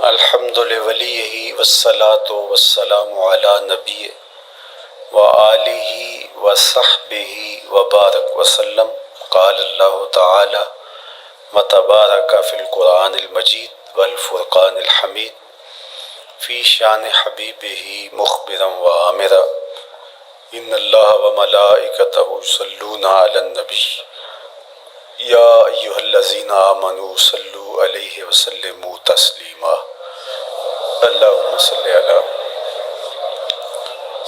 الحمد لولیہ والصلاة والسلام علی نبی وآلہ وصحبہ وبارک وسلم۔ قال اللہ تعالی وتبارک فی القرآن المجید والفرقان الحمید فی شان حبیبہ مخبرا وآمرا ان اللہ وملائکتہ یصلون علی النبی یا ایہا الذین آمنوا صلوا علیہ وسلموا تسلیما۔ اللہم صلی علی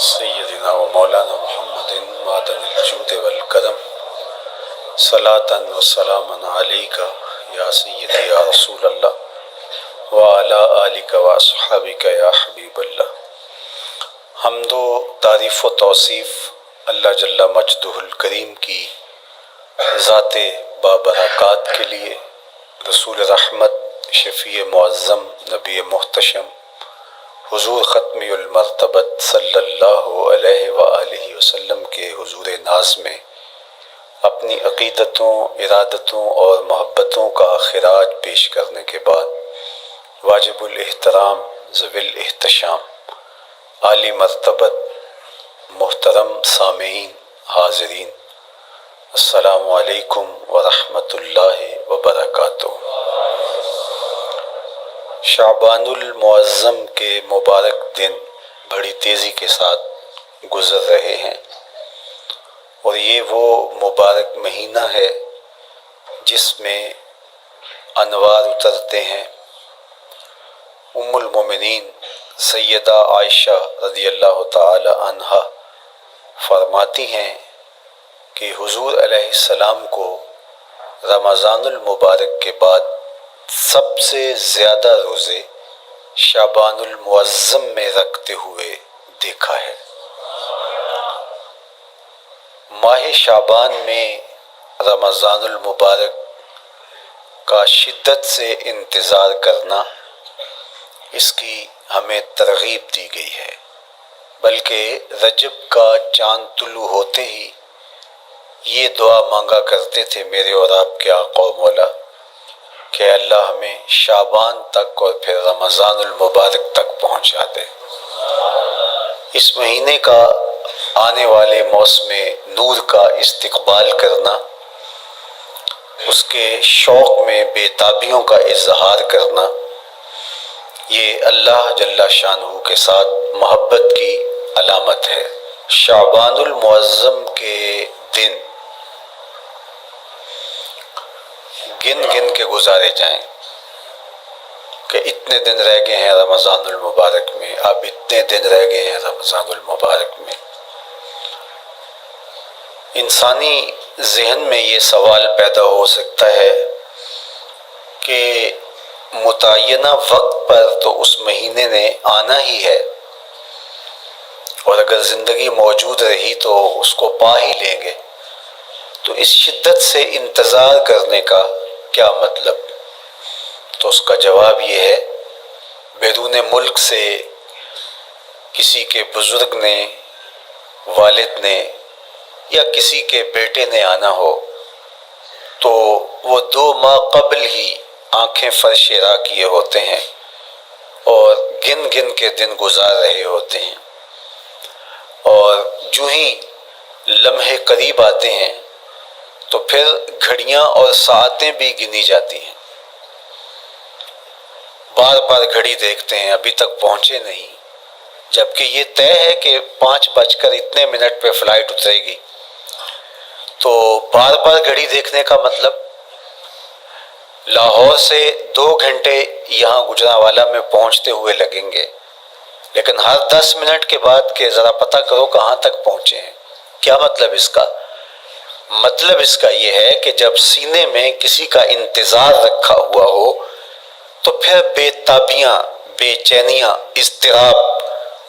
سیدنا و مولانا محمد معدن الجود والکرم صلاۃ و سلاما علیک یا سیدی یا رسول اللہ وعلی آلک و اصحابک یا حبیب اللہ۔ حمد و تعریف و توصیف اللہ جل مجدہ الکریم کی ذات بابرکات کے لیے، رسول رحمت، شفیع معظم، نبی محتشم، حضور ختمی المرتبت صلی اللہ علیہ وآلہ وسلم کے حضور ناز میں اپنی عقیدتوں، ارادتوں اور محبتوں کا خراج پیش کرنے کے بعد واجب الاحترام، ذوی الاحتشام، عالی مرتبت، محترم سامعین، حاضرین، السلام علیکم ورحمۃ اللہ وبرکاتہ۔ شعبان المعظم کے مبارک دن بڑی تیزی کے ساتھ گزر رہے ہیں، اور یہ وہ مبارک مہینہ ہے جس میں انوار اترتے ہیں۔ ام المومنین سیدہ عائشہ رضی اللہ تعالی عنہا فرماتی ہیں کہ حضور علیہ السلام کو رمضان المبارک کے بعد سب سے زیادہ روزے شعبان المعظم میں رکھتے ہوئے دیکھا ہے۔ ماہ شعبان میں رمضان المبارک کا شدت سے انتظار کرنا، اس کی ہمیں ترغیب دی گئی ہے، بلکہ رجب کا چاند طلوع ہوتے ہی یہ دعا مانگا کرتے تھے میرے اور آپ کے آقا و مولا کہ اللہ ہمیں شعبان تک اور پھر رمضان المبارک تک پہنچا دے۔ اس مہینے کا آنے والے موسم نور کا استقبال کرنا، اس کے شوق میں بے تابیوں کا اظہار کرنا، یہ اللہ جل شانہ کے ساتھ محبت کی علامت ہے۔ شعبان المعظم کے دن گن گن کے گزارے جائیں کہ اتنے دن رہ گئے ہیں رمضان المبارک میں، اب اتنے دن رہ گئے ہیں رمضان المبارک میں۔ انسانی ذہن میں یہ سوال پیدا ہو سکتا ہے کہ متعینہ وقت پر تو اس مہینے نے آنا ہی ہے، اور اگر زندگی موجود رہی تو اس کو پا ہی لیں گے، تو اس شدت سے انتظار کرنے کا کیا مطلب؟ تو اس کا جواب یہ ہے، بیرون ملک سے کسی کے بزرگ نے، والد نے یا کسی کے بیٹے نے آنا ہو تو وہ 2 ماہ قبل ہی آنکھیں فرش راہ کیے ہوتے ہیں اور گن گن کے دن گزار رہے ہوتے ہیں، اور جو ہی لمحے قریب آتے ہیں تو پھر گھڑیاں اور ساعتیں بھی گنی جاتی ہیں۔ بار بار گھڑی دیکھتے ہیں، ابھی تک پہنچے نہیں، جبکہ یہ طے ہے کہ 5:02 پہ فلائٹ اترے گی۔ تو بار بار گھڑی دیکھنے کا مطلب لاہور سے 2 گھنٹے یہاں گجرانوالہ میں پہنچتے ہوئے لگیں گے، لیکن ہر 10 منٹ کے بعد کہ ذرا پتہ کرو کہاں تک پہنچے ہیں۔ کیا مطلب اس کا؟ مطلب اس کا یہ ہے کہ جب سینے میں کسی کا انتظار رکھا ہوا ہو تو پھر بے تابیاں، بے چینیاں، اضطراب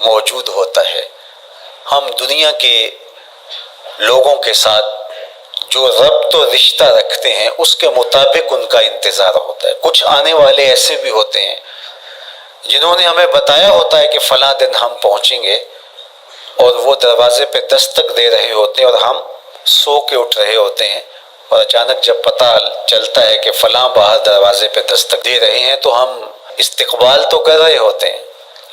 موجود ہوتا ہے۔ ہم دنیا کے لوگوں کے ساتھ جو ربط و رشتہ رکھتے ہیں اس کے مطابق ان کا انتظار ہوتا ہے۔ کچھ آنے والے ایسے بھی ہوتے ہیں جنہوں نے ہمیں بتایا ہوتا ہے کہ فلاں دن ہم پہنچیں گے، اور وہ دروازے پہ دستک دے رہے ہوتے ہیں اور ہم سو کے اٹھ رہے ہوتے ہیں، اور اچانک جب پتہ چلتا ہے کہ فلاں باہر دروازے پہ دستک دے رہے ہیں تو ہم استقبال تو کر رہے ہوتے ہیں،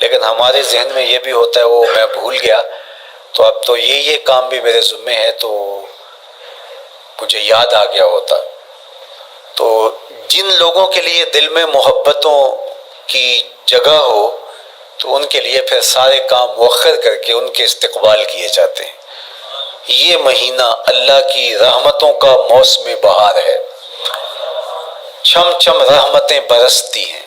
لیکن ہمارے ذہن میں یہ بھی ہوتا ہے وہ میں بھول گیا، تو اب تو یہ کام بھی میرے ذمہ ہے، تو مجھے یاد آ گیا ہوتا۔ تو جن لوگوں کے لیے دل میں محبتوں کی جگہ ہو تو ان کے لیے پھر سارے کام مؤخر کر کے ان کے استقبال کیے جاتے ہیں۔ یہ مہینہ اللہ کی رحمتوں کا موسم بہار ہے، چھم چھم رحمتیں برستی ہیں،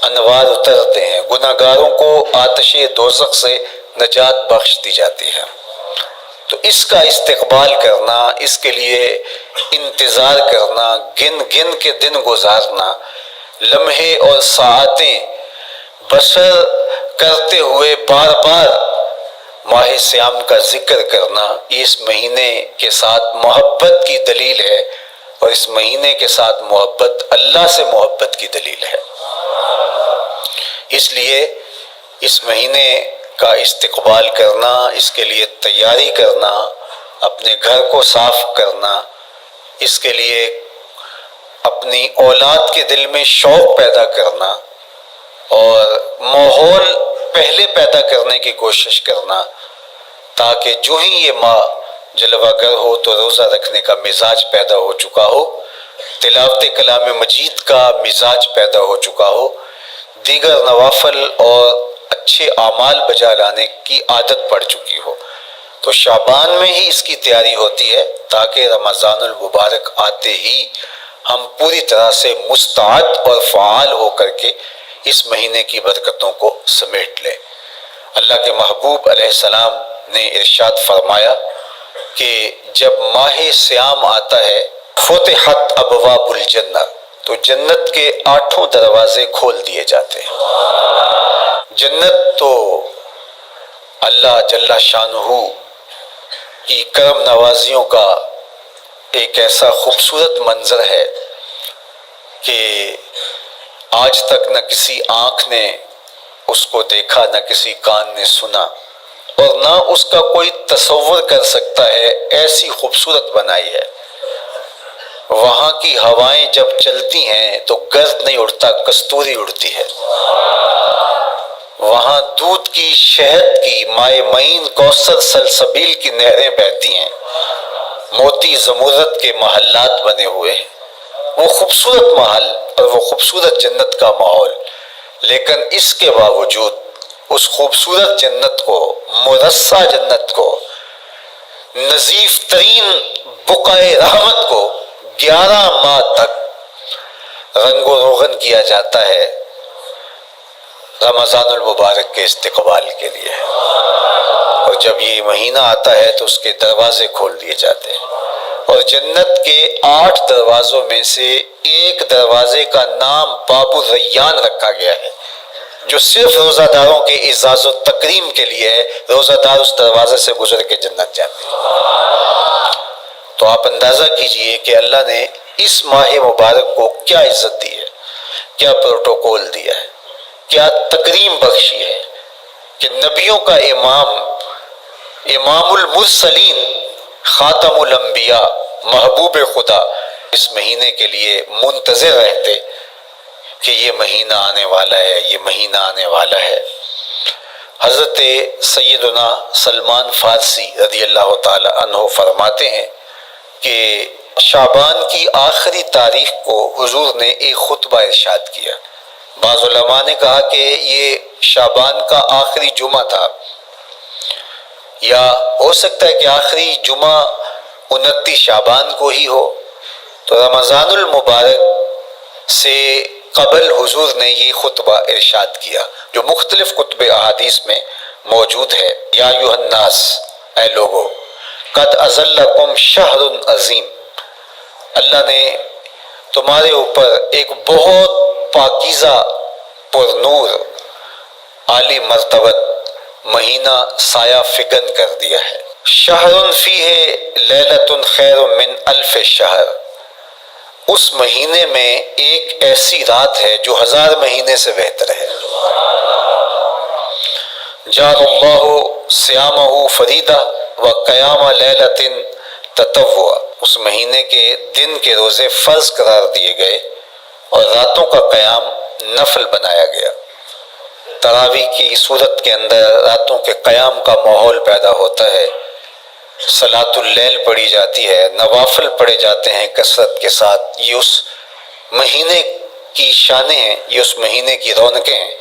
انوار اترتے ہیں، گناہگاروں کو آتش دوزخ سے نجات بخش دی جاتی ہے۔ تو اس کا استقبال کرنا، اس کے لیے انتظار کرنا، گن گن کے دن گزارنا، لمحے اور ساعتیں بسر کرتے ہوئے بار بار ماہ سیام کا ذکر کرنا، اس مہینے کے ساتھ محبت کی دلیل ہے، اور اس مہینے کے ساتھ محبت اللہ سے محبت کی دلیل ہے۔ اس لیے اس مہینے کا استقبال کرنا، اس کے لیے تیاری کرنا، اپنے گھر کو صاف کرنا، اس کے لیے اپنی اولاد کے دل میں شوق پیدا کرنا اور ماحول پہلے پیدا کرنے کی کوشش کرنا، تاکہ جو ہی یہ ماہ جلوہ گر ہو تو روزہ رکھنے کا مزاج پیدا ہو چکا ہو، تلاوت کلام مجید کا مزاج پیدا ہو چکا ہو، دیگر نوافل اور اچھے اعمال بجا لانے کی عادت پڑ چکی ہو۔ تو شعبان میں ہی اس کی تیاری ہوتی ہے، تاکہ رمضان المبارک آتے ہی ہم پوری طرح سے مستعد اور فعال ہو کر کے اس مہینے کی برکتوں کو سمیٹ لیں۔ اللہ کے محبوب علیہ السلام نے ارشاد فرمایا کہ جب ماہ سیام آتا ہے فتحت ابواب الجنہ، تو جنت کے 8 دروازے کھول دیے جاتے ہیں۔ جنت تو اللہ جل شانہ کی کرم نوازیوں کا ایک ایسا خوبصورت منظر ہے کہ آج تک نہ کسی آنکھ نے اس کو دیکھا، نہ کسی کان نے سنا، اور نہ اس کا کوئی تصور کر سکتا ہے، ایسی خوبصورت بنائی ہے۔ وہاں کی ہوائیں جب چلتی ہیں تو گرد نہیں اڑتا، کستوری اڑتی ہے۔ وہاں دودھ کی، شہد کی، مائع معین، کوثر، سلسبیل کی نہریں بہتی ہیں، موتی زمرد کے محلات بنے ہوئے ہیں۔ وہ خوبصورت محل اور وہ خوبصورت جنت کا ماحول، لیکن اس کے باوجود اس خوبصورت جنت کو، مرصع جنت کو، نظیف ترین بقعۂ رحمت کو 11 ماہ تک رنگ و روغن کیا جاتا ہے رمضان المبارک کے استقبال کے لیے، اور جب یہ مہینہ آتا ہے تو اس کے دروازے کھول دیے جاتے ہیں، اور جنت کے 8 دروازوں میں سے ایک دروازے کا نام باب الریان رکھا گیا ہے، جو صرف روزہ داروں کے اعزاز و تکریم کے لیے ہے۔ روزہ دار اس دروازے سے گزر کے جنت جاتے ہیں۔ تو آپ اندازہ کیجئے کہ اللہ نے اس ماہ مبارک کو کیا عزت دی ہے، کیا پروٹوکول دیا ہے، کیا تکریم بخشی ہے، کہ نبیوں کا امام، امام المرسلین، خاتم الانبیاء، محبوب خدا اس مہینے کے لیے منتظر رہتے کہ یہ مہینہ آنے والا ہے، یہ مہینہ آنے والا ہے۔ حضرت سیدنا سلمان فارسی رضی اللہ تعالی عنہ فرماتے ہیں کہ شعبان کی آخری تاریخ کو حضور نے ایک خطبہ ارشاد کیا۔ بعض علماء نے کہا کہ یہ شعبان کا آخری جمعہ تھا، یا ہو سکتا ہے کہ آخری جمعہ 29 شعبان کو ہی ہو۔ تو رمضان المبارک سے قبل حضور نے یہ خطبہ ارشاد کیا، جو مختلف کتب احادیث میں موجود ہے۔ یا ایھا الناس، اے لوگو، قد اظلکم شہر عظیم، اللہ نے تمہارے اوپر ایک بہت پاکیزہ، پر نور، عالی مرتبت مہینہ سایہ فگن کر دیا ہے۔ شہر فیہ لیلۃ خیر من الف شہر، اس مہینے میں ایک ایسی رات ہے جو 1000 مہینے سے بہتر ہے۔ جعل اللہ صیامہ فریدہ وقیام لیلۃ تطوع، اس مہینے کے دن کے روزے فرض قرار دیے گئے اور راتوں کا قیام نفل بنایا گیا۔ تراویح کی صورت کے اندر راتوں کے قیام کا ماحول پیدا ہوتا ہے، صلاۃ اللیل پڑھی جاتی ہے، نوافل پڑھے جاتے ہیں کثرت کے ساتھ۔ یہ اس مہینے کی شانیں ہیں، یہ اس مہینے کی رونقیں ہیں۔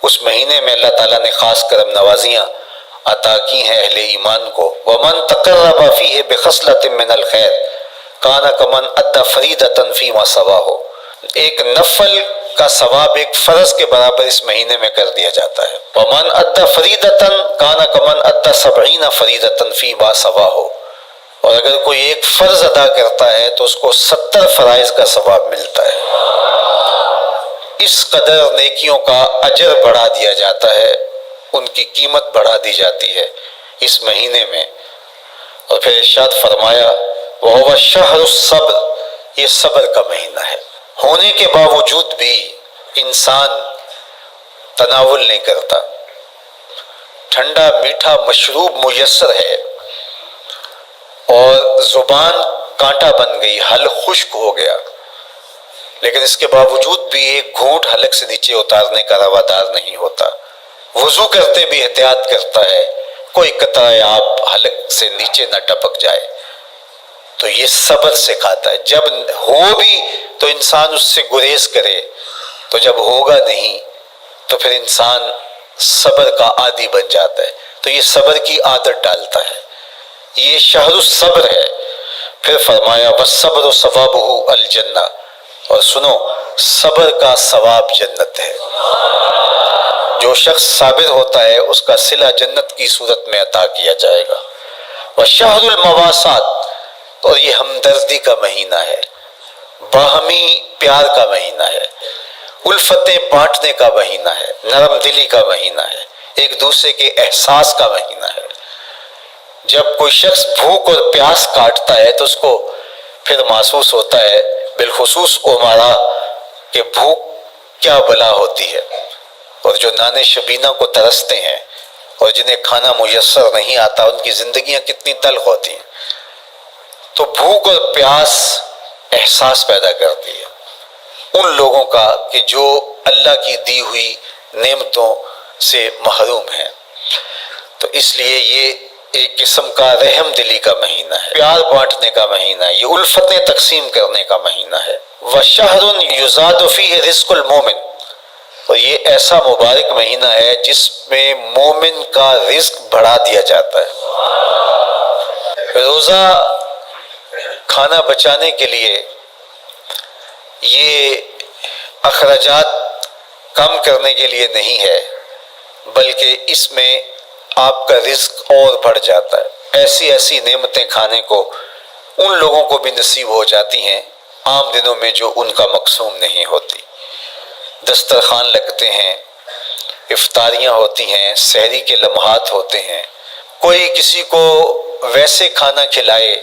اس مہینے میں اللہ تعالیٰ نے خاص کرم نوازیاں عطا کی ہیں اہل ایمان کو۔ وَمَن تَقَرَّبَ فِيهِ بِخَصْلَةٍ مِّنَ الْخَيْرِ كَانَ كَمَنْ أَدَّى فَرِيضَةً فِيمَا سَوَاهُ۔ ایک نفل کا ثواب ایک فرض کے برابر اس مہینے میں کر دیا جاتا ہے۔ وَمَنْ أَدَّى فَرِيضَةً كَانَ كَمَنْ أَدَّى 70 فَرِيضَةً فِيمَا سَوَاهُ۔ اور اگر کوئی ایک فرض ادا کرتا ہے تو اس کو 70 فرائض کا ثواب ملتا ہے۔ اس قدر نیکیوں کا اجر بڑھا دیا جاتا ہے، ان کی قیمت بڑھا دی جاتی ہے اس مہینے میں۔ اور پھر ارشاد فرمایا وَهُوَ شَهْرُ الصَّبْرِ، یہ صبر کا مہینہ ہے۔ ہونے کے باوجود بھی انسان تناول نہیں کرتا۔ ٹھنڈا میٹھا مشروب میسر ہے اور زبان کانٹا بن گئی، حلق خشک ہو گیا، لیکن اس کے باوجود بھی ایک گھونٹ حلق سے نیچے اتارنے کا روادار نہیں ہوتا۔ وضو کرتے بھی احتیاط کرتا ہے کوئی قطرہ آب حلق سے نیچے نہ ٹپک جائے۔ تو یہ صبر سکھاتا ہے۔ جب ہو بھی تو انسان اس سے گریز کرے، تو جب ہوگا نہیں تو پھر انسان صبر کا عادی بن جاتا ہے، تو یہ صبر کی عادت ڈالتا ہے۔ یہ شہر الصبر ہے۔ پھر فرمایا وَالصَّبْرُ ثَوَابُهُ الْجَنَّةُ، اور سنو صبر کا ثواب جنت ہے۔ جو شخص صابر ہوتا ہے اس کا صلہ جنت کی صورت میں عطا کیا جائے گا۔ وَالشَّهْرُ الْمَوَاسَاتِ، اور یہ ہمدردی کا مہینہ ہے، باہمی پیار کا مہینہ ہے، الفتیں بانٹنے کا مہینہ ہے، نرم دلی کا مہینہ ہے، ایک دوسرے کے احساس کا مہینہ ہے۔ جب کوئی شخص بھوک اور پیاس کاٹتا ہے تو اس کو پھر محسوس ہوتا ہے، بالخصوص امراء، کہ بھوک کیا بلا ہوتی ہے، اور جو نان شبینہ کو ترستے ہیں اور جنہیں کھانا میسر نہیں آتا ان کی زندگیاں کتنی تلخ ہوتی ہیں۔ تو بھوک اور پیاس احساس پیدا کرتی ہے ان لوگوں کا کہ جو اللہ کی دی ہوئی نعمتوں سے محروم ہیں۔ تو اس لیے یہ ایک قسم کا رحم دلی کا مہینہ ہے، پیار بانٹنے کا مہینہ ہے، یہ الفتیں تقسیم کرنے کا مہینہ ہے۔ وَشَهْرٌ يُزَادُ فِيهِ رِزْقُ الْمُؤْمِنِ، اور یہ ایسا مبارک مہینہ ہے جس میں مومن کا رزق بڑھا دیا جاتا ہے۔ روزہ کھانا بچانے کے لیے یہ اخراجات کم کرنے کے لیے نہیں ہے، بلکہ اس میں آپ کا رزق اور بڑھ جاتا ہے۔ ایسی ایسی نعمتیں کھانے کو ان لوگوں کو بھی نصیب ہو جاتی ہیں عام دنوں میں جو ان کا مقصوم نہیں ہوتی۔ دسترخوان لگتے ہیں، افطاریاں ہوتی ہیں، سحری کے لمحات ہوتے ہیں، کوئی کسی کو ویسے کھانا کھلائے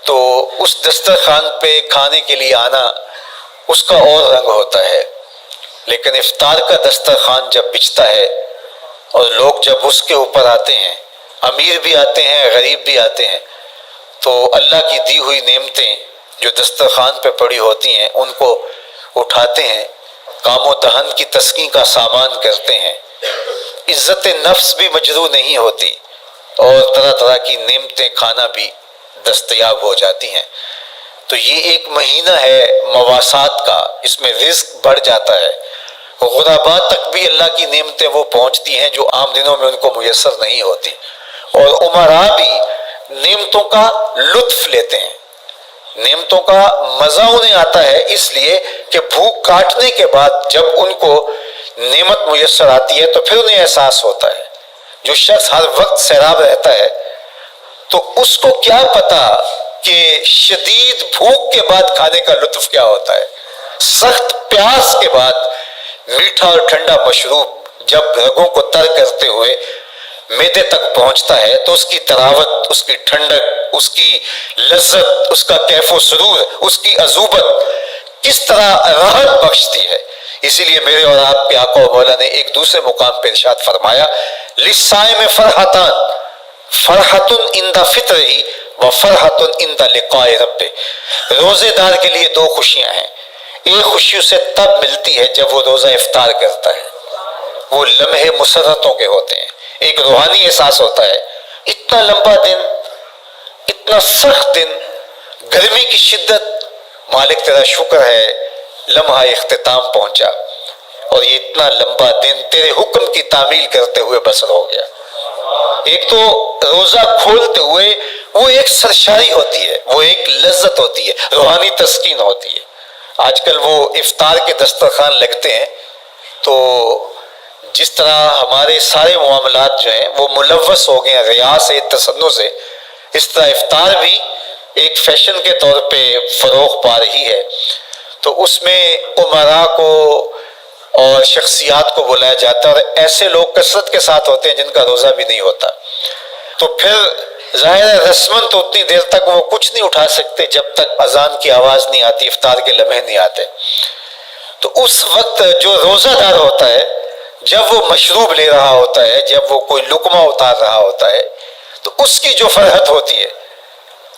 تو اس دسترخوان پہ کھانے کے لیے آنا اس کا اور رنگ ہوتا ہے، لیکن افطار کا دسترخوان جب بچھتا ہے اور لوگ جب اس کے اوپر آتے ہیں، امیر بھی آتے ہیں غریب بھی آتے ہیں، تو اللہ کی دی ہوئی نعمتیں جو دسترخوان پہ پڑی ہوتی ہیں ان کو اٹھاتے ہیں، کام و دہن کی تسکین کا سامان کرتے ہیں، عزت نفس بھی مجروح نہیں ہوتی اور طرح طرح کی نعمتیں کھانا بھی دستیاب ہو جاتی ہیں۔ تو یہ ایک مہینہ ہے مواسات کا، اس میں رزق بڑھ جاتا ہے، غرباء تک بھی اللہ کی نعمتیں وہ پہنچتی ہیں جو عام دنوں میں ان کو میسر نہیں ہوتی، اور امراء بھی نعمتوں کا لطف لیتے ہیں، نعمتوں کا مزہ انہیں آتا ہے، اس لیے کہ بھوک کاٹنے کے بعد جب ان کو نعمت میسر آتی ہے تو پھر انہیں احساس ہوتا ہے۔ جو شخص ہر وقت سیراب رہتا ہے تو اس کو کیا پتا کہ شدید بھوک کے بعد کھانے کا لطف کیا ہوتا ہے۔ سخت پیاس کے بعد میٹھا اور ٹھنڈا مشروب جب رگوں کو تر کرتے ہوئے معدے تک پہنچتا ہے تو اس کی تراوت، اس کی ٹھنڈک، اس کی لذت، اس کا کیف و سرور، اس کی عذوبت کس طرح راحت بخشتی ہے۔ اسی لیے میرے اور آپ کے آقا و مولا نے ایک دوسرے مقام پہ ارشاد فرمایا للصائم فرحتان، فرحت عند فطرہ و فرحت عند لقاء ربہ، روزے دار کے لیے دو خوشیاں ہیں، ایک خوشی اسے تب ملتی ہے جب وہ روزہ افطار کرتا ہے، وہ لمحے مسرتوں کے ہوتے ہیں، ایک روحانی احساس ہوتا ہے، اتنا لمبا دن، اتنا سخت دن، گرمی کی شدت، مالک تیرا شکر ہے لمحہ اختتام پہنچا، اور یہ اتنا لمبا دن تیرے حکم کی تعمیل کرتے ہوئے بسر ہو گیا۔ ایک تو روزہ کھولتے ہوئے وہ ایک سرشاری ہوتی ہے، وہ ایک لذت ہوتی ہے، روحانی تسکین ہوتی ہے۔ آج کل وہ افطار کے دسترخوان لگتے ہیں تو جس طرح ہمارے سارے معاملات جو ہیں وہ ملوث ہو گئے ہیں ریا سے، تصنع سے، اس طرح افطار بھی ایک فیشن کے طور پہ فروغ پا رہی ہے۔ تو اس میں امراء کو اور شخصیات کو بلایا جاتا ہے، اور ایسے لوگ کثرت کے ساتھ ہوتے ہیں جن کا روزہ بھی نہیں ہوتا۔ تو پھر ظاہر ہے رسماً تو اتنی دیر تک وہ کچھ نہیں اٹھا سکتے جب تک اذان کی آواز نہیں آتی، افطار کے لمحے نہیں آتے۔ تو اس وقت جو روزہ دار ہوتا ہے، جب وہ مشروب لے رہا ہوتا ہے، جب وہ کوئی لقمہ اتار رہا ہوتا ہے، تو اس کی جو فرحت ہوتی ہے،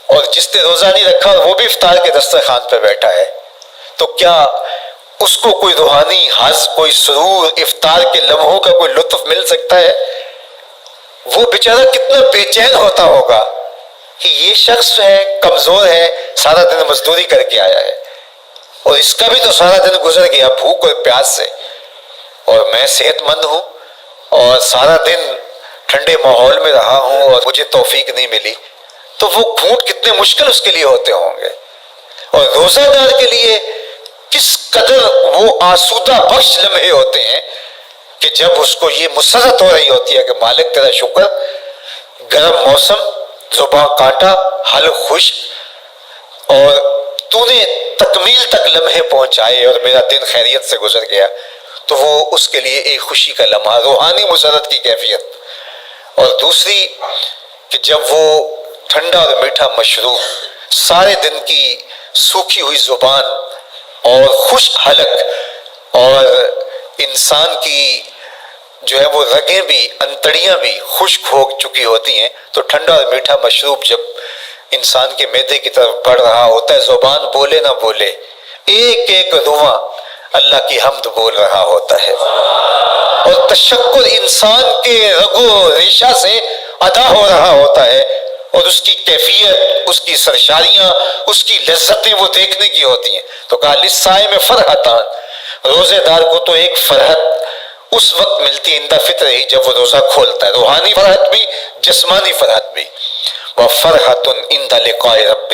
اور جس نے روزہ نہیں رکھا وہ بھی افطار کے دسترخوان پہ بیٹھا ہے، تو کیا اس کو کوئی روحانی حظ، کوئی سرور، افطار کے لمحوں کا کوئی لطف مل سکتا ہے؟ وہ بیچارہ کتنا بے چین ہوتا ہوگا کہ یہ شخص ہے کمزور ہے، سارا دن مزدوری کر کے آیا ہے، اور اس کا بھی تو سارا دن گزر گیا بھوک اور پیاس سے، اور میں صحت مند ہوں اور سارا دن ٹھنڈے ماحول میں رہا ہوں اور مجھے توفیق نہیں ملی، تو وہ گھونٹ کتنے مشکل اس کے لیے ہوتے ہوں گے۔ اور روزہ دار کے لیے کس قدر وہ آسودہ بخش لمحے ہوتے ہیں کہ جب اس کو یہ مسرت ہو رہی ہوتی ہے کہ مالک تیرا شکر، گرم موسم، زباں کانٹا، حل خشک، اور تو نے تکمیل تک لمحے پہنچائے اور میرا دن خیریت سے گزر گیا، تو وہ اس کے لیے ایک خوشی کا لمحہ، روحانی مسرت کی کیفیت۔ اور دوسری کہ جب وہ ٹھنڈا اور میٹھا مشروب، سارے دن کی سوکھی ہوئی زبان اور خشک حلق، اور انسان کی جو ہے وہ رگیں بھی، انتڑیاں بھی خشک ہو چکی ہوتی ہیں، تو ٹھنڈا اور میٹھا مشروب جب انسان کے معدے کی طرف بڑھ رہا ہوتا ہے، زبان بولے نہ بولے، ایک ایک رواں اللہ کی حمد بول رہا ہوتا ہے، اور تشکر انسان کے رگ و ریشہ سے ادا ہو رہا ہوتا ہے، اور اس کی کیفیت، اس کی سرشاریاں، اس کی لذتیں وہ دیکھنے کی ہوتی ہیں۔ تو کہا للصائم میں فرحتان، روزے دار کو تو ایک فرحت اس وقت ملتی ہے عند فطر ہی، جب وہ روزہ کھولتا ہے، روحانی فرحت بھی، جسمانی فرحت بھی۔ وفرحۃ عند لقاء رب،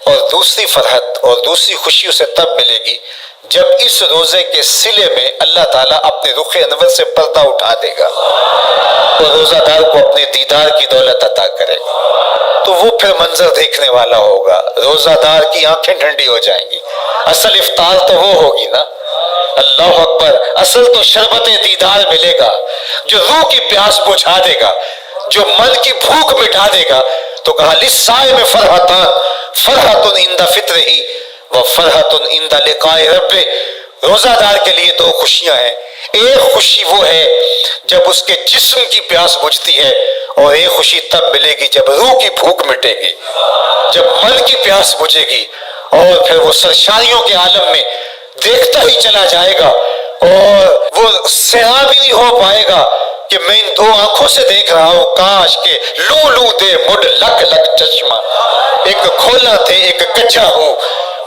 اور دوسری فرحت اور دوسری خوشی اسے تب ملے گی جب اس روزے کے صلے میں اللہ تعالیٰ اپنے رخ انور سے پردہ اٹھا دے گا اور روزہ دار کو اپنے دیدار کی دولت عطا کرے گا، تو وہ پھر منظر دیکھنے والا ہوگا، روزہ دار کی آنکھیں ٹھنڈی ہو جائیں گی۔ اصل افطار تو وہ ہوگی نا، اللہ اکبر، اصل تو شربت دیدار ملے گا جو روح کی پیاس بجھا دے گا، جو من کی بھوک مٹا دے گا۔ تو کہا للصائم فرحتان، فرحۃ عند فطرہ وفرحۃ عند لقاء رب، روزہ دار کے لیے دو خوشیاں ہیں، ایک خوشی وہ ہے جب اس کے جسم کی پیاس بجھتی ہے، اور ایک خوشی تب ملے گی جب روح کی بھوک مٹے گی، جب من کی پیاس بجھے گی، اور پھر وہ سرشاریوں کے عالم میں دیکھتا ہی چلا جائے گا، اور وہ سیراب ہی نہیں ہو پائے گا کہ میں ان دو آنکھوں سے دیکھ رہا ہوں، کاش کہ لو لو دے مڈ لک لک چشمہ، ایک کھولا تھے ایک کچا ہوں،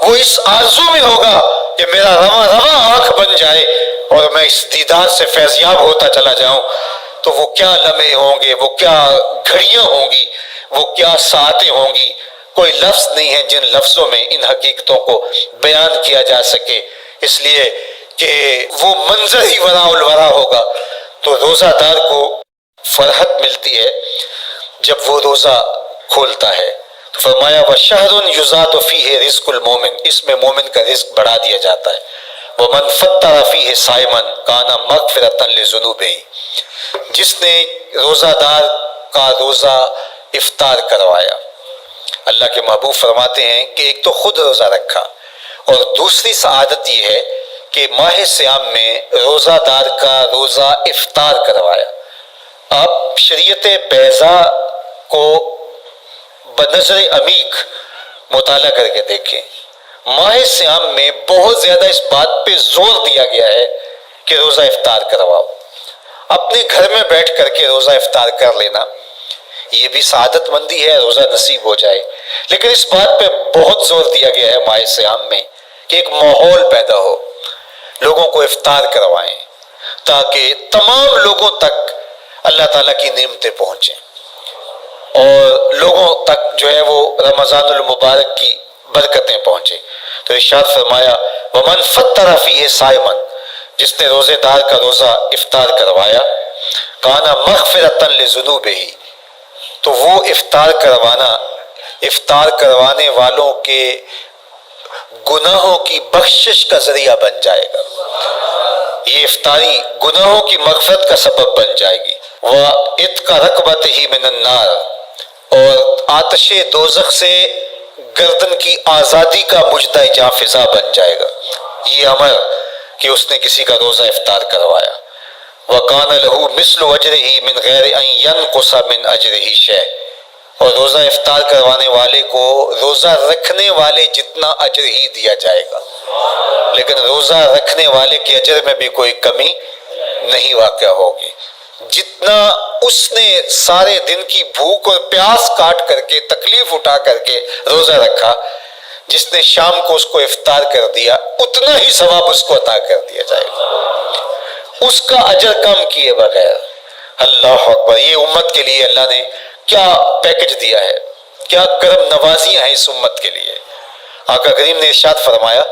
وہ اس آرزو میں ہوگا کہ میرا رواں رواں آنکھ بن جائے اور میں اس دیدار سے فیضیاب ہوتا چلا جاؤں۔ تو وہ کیا لمحے ہوں گے، وہ کیا گھڑیاں ہوں گی، وہ کیا ساعتیں ہوں گی، کوئی لفظ نہیں ہے جن لفظوں میں ان حقیقتوں کو بیان کیا جا سکے، اس لیے کہ وہ منظر ہی وراء الورا ہوگا۔ تو روزہ دار کو فرحت ملتی ہے جب وہ روزہ کھولتا ہے۔ تو فرمایا وَشَهْرٌ يُزَادُ فِيهِ رِزْقُ الْمُؤْمِنِ، اس میں مومن کا رزق بڑھا دیا جاتا ہے۔ وَمَنْ فَطَّرَ فِيهِ صَائِمًا كَانَ مَغْفِرَةً لِذُنُوبِهِ، جس نے روزہ دار کا روزہ افطار کروایا، اللہ کے محبوب فرماتے ہیں کہ ایک تو خود روزہ رکھا، اور دوسری سعادت یہ ہے کہ ماہ صیام میں روزہ دار کا روزہ افطار کروایا۔ آپ شریعت بیضاء کو بنظر عمیق مطالعہ کر کے دیکھیں، ماہ سیام میں بہت زیادہ اس بات پہ زور دیا گیا ہے کہ روزہ افطار کرواؤ، اپنے گھر میں بیٹھ کر کے روزہ افطار کر لینا، یہ بھی سعادت مندی ہے، روزہ نصیب ہو جائے۔ لیکن اس بات پہ بہت زور دیا گیا ہے ماہ سیام میں کہ ایک ماحول پیدا ہو، لوگوں کو افطار کروائیں تاکہ تمام لوگوں تک اللہ تعالیٰ کی نعمتیں پہنچیں اور لوگوں تک جو ہے وہ رمضان المبارک کی برکتیں پہنچیں۔ تو ارشاد فرمایا وَمَنْ فَطَّرَ فِيهِ صَائِمًا، جس نے روزے دار کا روزہ افطار کروایا، کَانَ مَغْفِرَةً لِذُنُوبِهِ، تو وہ افطار کروانے والوں کے گناہوں کی بخشش کا ذریعہ بن جائے گا۔ یہ افطاری گناہوں کی مغفرت کا سبب بن جائے گی۔ وَعِتْقَ رَقَبَتِهِ مِنَ النَّارِ، اور آتش دوزخ سے گردن کی آزادی کا مجدہ جاں فضا بن جائے گا، یہ امر کہ اس نے کسی کا روزہ افطار کروایا۔ وَقَانَ لَهُ مِثْلُ أَجْرِهِ مِنْ غَيْرِ أَنْ يَنْقُصَ مِنْ أَجْرِهِ شَيْءٌ، اور روزہ افطار کروانے والے کو روزہ رکھنے والے جتنا اجر ہی دیا جائے گا، لیکن روزہ رکھنے والے کے اجر میں بھی کوئی کمی نہیں واقع ہوگی۔ جتنا اس نے سارے دن کی بھوک اور پیاس کاٹ کر کے تکلیف اٹھا کر کے روزہ رکھا، جس نے شام کو اس کو افطار کر دیا اتنا ہی ثواب اس کو عطا کر دیا جائے گا، اس کا اجر کم کیے بغیر۔ اللہ اکبر، یہ امت کے لیے اللہ نے کیا پیکج دیا ہے، کیا کرم نوازیاں ہیں اس امت کے لیے۔ آقا کریم نے ارشاد فرمایا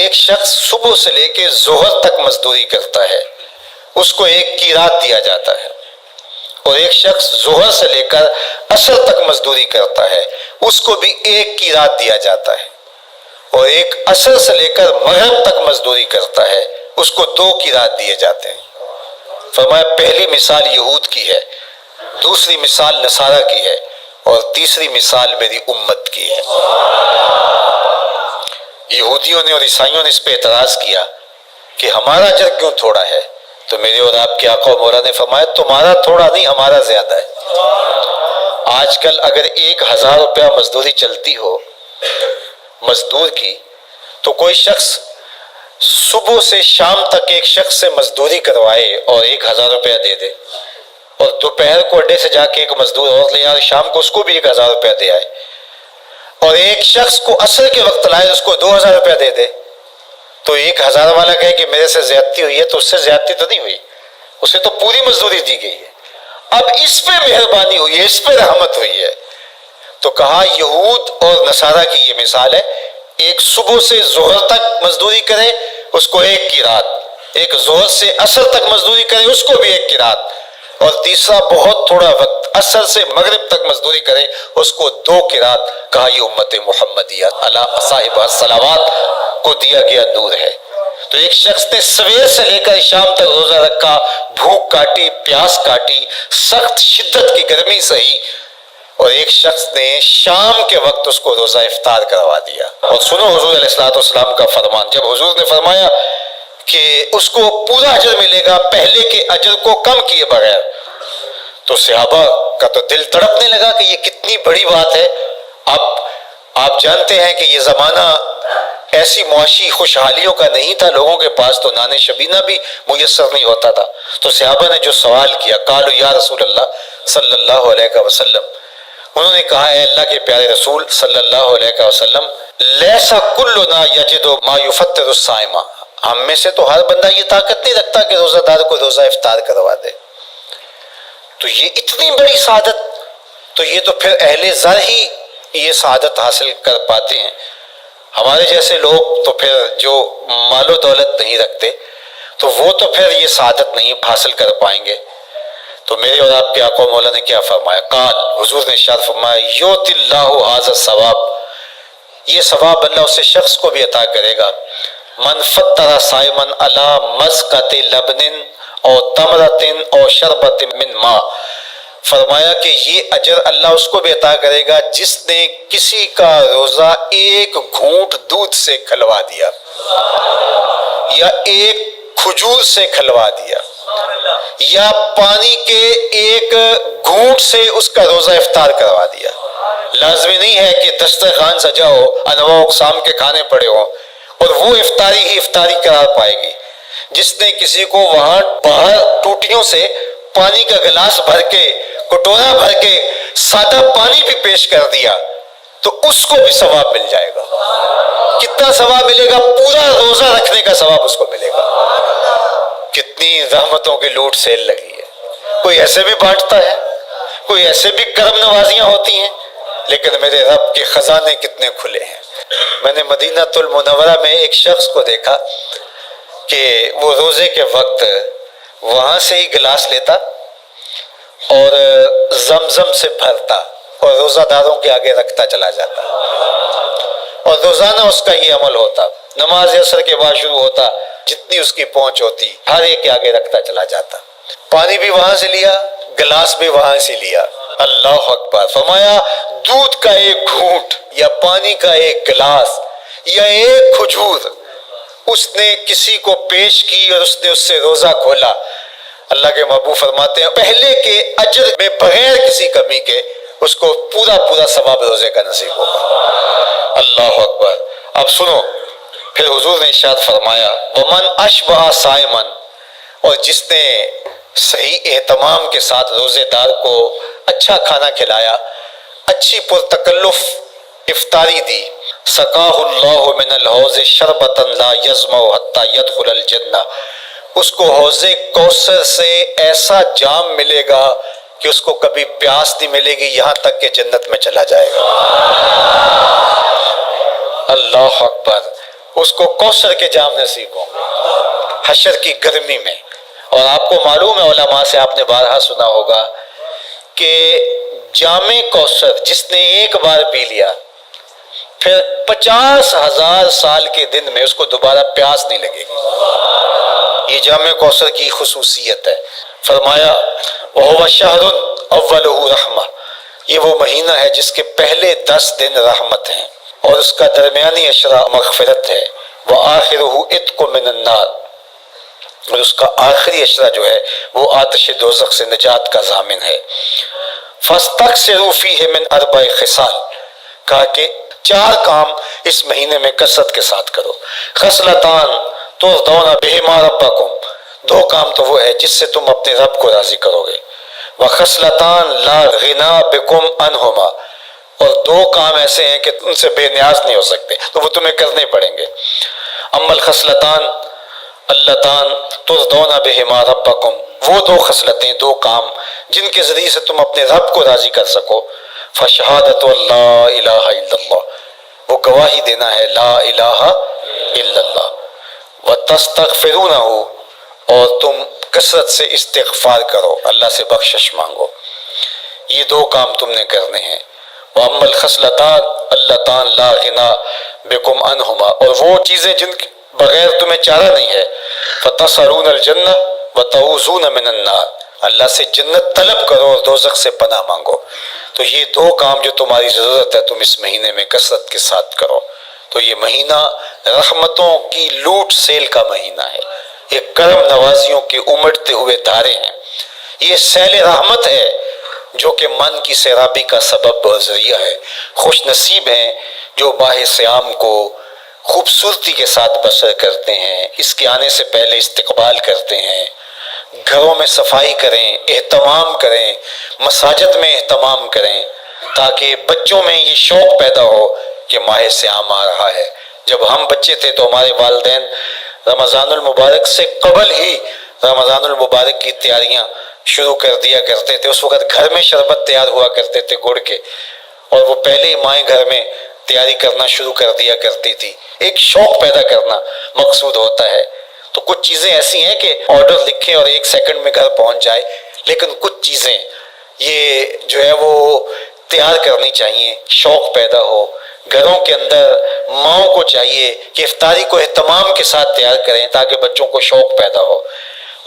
ایک شخص صبح سے لے کے ظہر تک مزدوری کرتا ہے، اس کو ایک قیراط دیا جاتا ہے، اور ایک شخص ظہر سے لے کر عصر تک مزدوری کرتا ہے، اس کو بھی ایک قیراط دیا جاتا ہے، اور ایک عصر سے لے کر مغرب تک مزدوری کرتا ہے، اس کو 2 قیراط دیے جاتے ہیں۔ فرمایا پہلی مثال یہود کی ہے، دوسری مثال نصارہ کی ہے، اور تیسری مثال میری امت کی ہے۔ یہودیوں نے اور عیسائیوں نے اس پہ اعتراض کیا کہ ہمارا اجر کیوں تھوڑا ہے، تو میرے اور آپ کے آقا و مولا نے فرمایا تمہارا تھوڑا نہیں، ہمارا زیادہ ہے۔ آج کل اگر 1000 روپیہ مزدوری چلتی ہو مزدور کی، تو کوئی شخص صبح سے شام تک ایک شخص سے مزدوری کروائے اور 1000 روپیہ دے دے، اور دوپہر کو اڈے سے جا کے ایک مزدور اور لے آئے، شام کو اس کو بھی 1000 روپیہ دے آئے، اور ایک شخص کو عصر کے وقت لائے اس کو 2000 روپیہ دے دے، تو 1000 والا کہے کہ میرے سے زیادتی ہوئی ہے، تو اس سے زیادتی تو نہیں ہوئی، اسے تو پوری مزدوری دی گئی ہے، اب اس پہ مہربانی ہوئی ہے، اس پہ رحمت ہوئی ہے۔ تو کہا یہود اور نصارہ کی یہ مثال ہے، ایک صبح سے ظہر تک مزدوری کرے اس کو 1 قیراط، ایک ظہر سے عصر تک مزدوری کرے اس کو بھی 1 قیراط، اور تیسرا بہت تھوڑا وقت عصر سے مغرب تک مزدوری کرے اس کو 2 قیراط۔ کہا یہ امت محمدیہ علی صاحب الصلوات کو دیا گیا نور ہے۔ تو ایک شخص نے سویر سے لے کر شام تک روزہ رکھا، بھوک کاٹی، پیاس کاٹی، سخت شدت کی گرمی سہی، اور ایک شخص نے شام کے وقت اس کو روزہ افطار کروا دیا۔ اور سنو حضور علیہ السلام کا فرمان، جب حضور نے فرمایا کہ اس کو پورا اجر ملے گا پہلے کے اجر کو کم کیے بغیر، تو صحابہ کا تو دل تڑپنے لگا کہ یہ کتنی بڑی بات ہے۔ اب آپ جانتے ہیں کہ یہ زمانہ ایسی معاشی خوشحالیوں کا نہیں تھا، لوگوں کے پاس تو نان شبینہ بھی میسر نہیں ہوتا تھا، تو صحابہ نے جو سوال کیا، قالوا یا رسول اللہ صلی اللہ علیہ وسلم، انہوں نے کہا اے اللہ کے پیارے رسول صلی اللہ علیہ وسلم، لیسا کلنا یجد ما یفطر الصائم، ہم میں سے تو ہر بندہ یہ طاقت نہیں رکھتا کہ روزہ دار کو روزہ افطار کروا دے، تو یہ اتنی بڑی سعادت، تو یہ تو پھر اہل زر ہی یہ سعادت حاصل کر پاتے ہیں، ہمارے جیسے لوگ تو پھر جو مال و دولت نہیں رکھتے تو وہ تو پھر یہ سعادت نہیں حاصل کر پائیں گے۔ تو میرے اور آپ کے آقا و مولا نے کیا فرمایا، قال، حضور نے ارشاد فرمایا یؤتی اللہ ھذا الثواب، یہ ثواب اللہ اس شخص کو بھی عطا کرے گا، من فطر صائما علی مزقۃ لبن او تمرۃ او شربۃ من ماء، فرمایا کہ یہ اجر اللہ اس کو بھی عطا کرے گا جس نے کسی کا روزہ 1 گھونٹ دودھ سے کھلوا دیا، یا 1 کھجور سے کھلوا دیا، یا پانی کے 1 گھونٹ سے اس کا روزہ افطار کروا دیا۔ لازمی نہیں ہے کہ دسترخوان سجا ہو، انواع اقسام کے کھانے پڑے ہوں اور وہ افطاری ہی افطاری قرار پائے گی۔ جس نے کسی کو وہاں باہر ٹوٹیوں سے پانی کا گلاس بھر کے، کٹورا بھر کے سادہ پانی بھی پیش کر دیا تو اس کو بھی ثواب مل جائے گا۔ کتنا ثواب ملے گا؟ پورا روزہ رکھنے کا ثواب اس کو ملے گا۔ کتنی رحمتوں کی لوٹ سیل لگی ہے۔ کوئی ایسے بھی بانٹتا ہے، کوئی ایسے بھی کرم نوازیاں ہوتی ہیں، لیکن میرے رب کے خزانے کتنے کھلے ہیں۔ میں نے مدینہ المنورہ میں ایک شخص کو دیکھا کہ وہ روزے کے وقت وہاں سے ہی گلاس لیتا اور زمزم سے بھرتا اور روزہ داروں کے آگے رکھتا چلا جاتا، اور روزانہ اس کا یہ عمل ہوتا۔ نماز عصر کے بعد شروع ہوتا، جتنی اس کی پہنچ ہوتی ہر ایک کے آگے رکھتا چلا جاتا۔ پانی بھی وہاں سے لیا، گلاس بھی وہاں سے لیا۔ اللہ اکبر! فرمایا دودھ کا ایک گھونٹ یا پانی کا ایک گلاس یا ایک کھجور اس نے کسی کو پیش کی اور اس نے اس سے روزہ کھولا، اللہ کے محبوب فرماتے ہیں پہلے کے اجر میں بغیر کسی کمی کے اس کو پورا پورا ثواب روزے کا نصیب ہوگا۔ اللہ اکبر! اب سنو، پھر حضور نے ارشاد فرمایا ومن اشبع صائمن، اور جس نے صحیح اہتمام کے ساتھ روزے دار کو اچھا کھانا کھلایا، اچھی پرتکلف افطاری دی، سقاہ اللہ من الحوض شربتا لا یظمأ حتی یدخل الجنہ، اس کو حوض کوثر سے ایسا جام ملے گا کہ اس کو کبھی پیاس نہیں ملے گی یہاں تک کہ جنت میں چلا جائے گا۔ اللہ اکبر! اس کو کوثر کے جام نصیب ہوں گے حشر کی گرمی میں۔ اور آپ کو معلوم ہے، علماء سے آپ نے بارہا سنا ہوگا کہ جام کوثر جس نے ایک بار پی لیا پھر 50,000 سال کے دن میں اس کو دوبارہ پیاس نہیں لگے گی۔ یہ جام کوثر کی خصوصیت ہے۔ فرمایا وَهُوَ شَهْرٌ أَوَّلُهُ رَحْمَةٌ، یہ وہ مہینہ ہے جس کے پہلے 10 دن رحمت ہیں اور اس کا درمیانی عشرہ مغفرت ہے، وَآخِرُهُ عِتْقٌ مِّنَ النَّارِ، اور اس کا آخری عشرہ جو ہے وہ آتش دوزخ سے نجات کا ضامن ہے۔ فَاسْتَكْثِرُوا فِيهِ مِنْ أَرْبَعِ خِصَالٍ، کہا کہ 4 کام اس مہینے میں کثرت کے ساتھ کرو۔ خصلتان ترضون بہما ربکم، 2 کام تو وہ ہے جس سے تم اپنے رب کو راضی کرو گے۔ وخصلتان لا غنا بکم عنہما، اور 2 کام ایسے ہیں کہ ان سے بے نیاز نہیں ہو سکتے تو وہ تمہیں کرنے پڑیں گے۔ اما الخصلتان اللتان ترضون بہما ربکم، وہ 2 خصلتیں، 2 کام جن کے ذریعے سے تم اپنے رب کو راضی کر سکو۔ فشہادت اللہ الہ الا اللہ، وہ گواہی دینا ہے لا الہ الا اللہ، وتستغفرونہ، اور تم کثرت سے استغفار کرو، اللہ سے بخشش مانگو۔ یہ 2 کام تم نے کرنے ہیں۔ وَأَمَّا الْخَصْلَتَانِ اللَّتَانِ لَا غِنَىٰ بِكُمْ عَنْهُمَا، اور وہ چیزیں جن کے بغیر تمہیں چارہ نہیں ہے۔ فَتَسْأَلُونَ الْجَنَّةَ وَتَعُوذُونَ مِنَ النَّارِ، اللہ سے جنت طلب کرو اور دوزخ سے پناہ مانگو۔ تو یہ 2 کام جو تمہاری ضرورت ہے تم اس مہینے میں کثرت کے ساتھ کرو۔ تو یہ مہینہ رحمتوں کی لوٹ سیل کا مہینہ ہے، یہ کرم نوازیوں کے امڑتے ہوئے دھارے ہیں، یہ سیل رحمت ہے جو کہ من کی سیرابی کا سبب اور ذریعہ ہے۔ خوش نصیب ہیں جو ماہ صیام کو خوبصورتی کے ساتھ بسر کرتے ہیں، اس کے آنے سے پہلے استقبال کرتے ہیں، گھروں میں صفائی کریں، اہتمام کریں، مساجد میں اہتمام کریں، تاکہ بچوں میں یہ شوق پیدا ہو کہ ماہ صیام آ رہا ہے۔ جب ہم بچے تھے تو ہمارے والدین رمضان المبارک سے قبل ہی رمضان المبارک کی تیاریاں شروع کر دیا کرتے تھے۔ اس وقت گھر میں شربت تیار ہوا کرتے تھے گڑ کے، اور وہ پہلے ہی مائیں گھر میں تیاری کرنا شروع کر دیا کرتی تھی۔ ایک شوق پیدا کرنا مقصود ہوتا ہے۔ تو کچھ چیزیں ایسی ہیں کہ آرڈر لکھیں اور 1 سیکنڈ میں گھر پہنچ جائے، لیکن کچھ چیزیں یہ جو ہے وہ تیار کرنی چاہیے، شوق پیدا ہو۔ گھروں کے اندر ماؤں کو چاہیے کہ افطاری کو اہتمام کے ساتھ تیار کریں تاکہ بچوں کو شوق پیدا ہو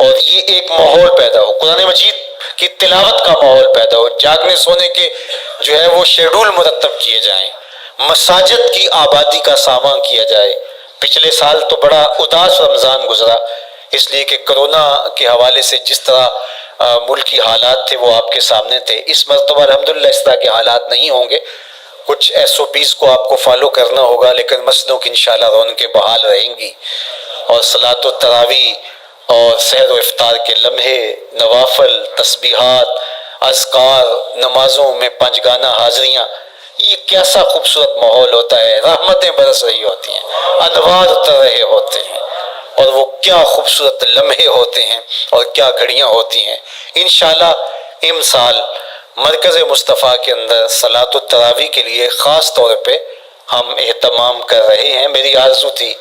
اور یہ ایک ماحول پیدا ہو، قرآن مجید کی تلاوت کا ماحول پیدا ہو، جاگنے سونے کے جو ہے وہ شیڈول مرتب کیے جائیں، مساجد کی آبادی کا سامان کیا جائے۔ پچھلے سال تو بڑا اداس رمضان گزرا، اس لیے کہ کرونا کے حوالے سے جس طرح ملکی حالات تھے وہ آپ کے سامنے تھے. اس مرتبہ الحمدللہ اس طرح کے حالات نہیں ہوں گے. کچھ SOPs کو آپ کو فالو کرنا ہوگا، لیکن مسجدوں کی انشاءاللہ رونقیں بحال رہیں گی. اور صلاۃ التراویح اور سحر و افطار کے لمحے، نوافل، تسبیحات، اذکار، نمازوں میں 5 گانہ حاضریاں، یہ کیسا خوبصورت ماحول ہوتا ہے. رحمتیں برس رہی ہوتی ہیں، انوار اتر رہے ہوتے ہیں، اور وہ کیا خوبصورت لمحے ہوتے ہیں اور کیا گھڑیاں ہوتی ہیں. انشاءاللہ امسال مرکز مصطفیٰ کے اندر صلاۃ التراویح کے لیے خاص طور پہ ہم اہتمام کر رہے ہیں. میری آرزو تھی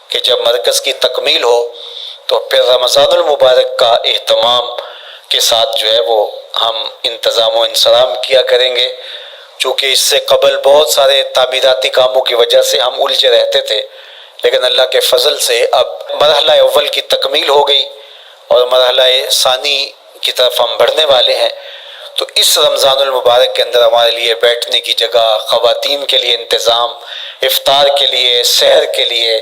کہ جب مرکز کی تکمیل ہو تو پھر رمضان المبارک کا اہتمام کے ساتھ جو ہے وہ ہم انتظام و انصرام کیا کریں گے. چونکہ اس سے قبل بہت سارے تعمیراتی کاموں کی وجہ سے ہم الجھے رہتے تھے، لیکن اللہ کے فضل سے اب مرحلہ اول کی تکمیل ہو گئی اور مرحلہ ثانی کی طرف ہم بڑھنے والے ہیں. تو اس رمضان المبارک کے اندر ہمارے لیے بیٹھنے کی جگہ، خواتین کے لیے انتظام، افطار کے لیے، سحر کے لیے،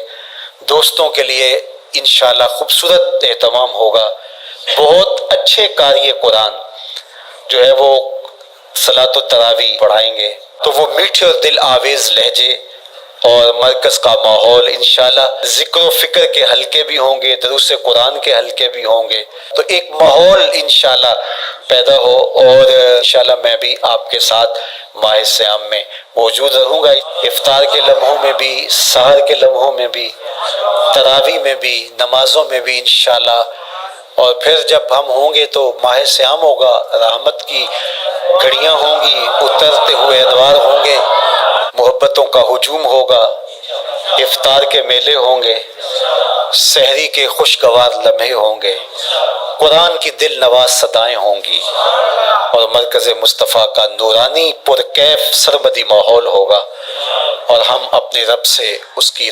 دوستوں کے لیے انشاءاللہ خوبصورت اہتمام ہوگا. بہت اچھے قاری قرآن جو ہے وہ صلاۃ التراویح پڑھائیں گے. تو وہ میٹھے اور دل آویز لہجے اور مرکز کا ماحول انشاءاللہ ذکر و فکر کے حلقے بھی ہوں گے، دروس قرآن کے حلقے بھی ہوں گے. تو ایک ماحول انشاءاللہ پیدا ہو، اور انشاءاللہ میں بھی آپ کے ساتھ ماہ صیام میں موجود رہوں گا. افطار کے لمحوں میں بھی، سحر کے لمحوں میں بھی، تراویح میں بھی، نمازوں میں بھی انشاءاللہ. اور پھر جب ہم ہوں گے تو ماہ صیام ہوگا، رحمت کی گھڑیاں ہوں گی، اترتے ہوئے انوار ہوں گے، محبتوں کا ہجوم ہوگا، افطار کے میلے ہوں گے، سحری کے خوشگوار لمحے ہوں گے، قرآن کی دل نواز صدائیں ہوں گی، اور مرکز مصطفیٰ کا نورانی پرکیف سرمدی ماحول ہوگا، اور ہم اپنے رب سے اس کی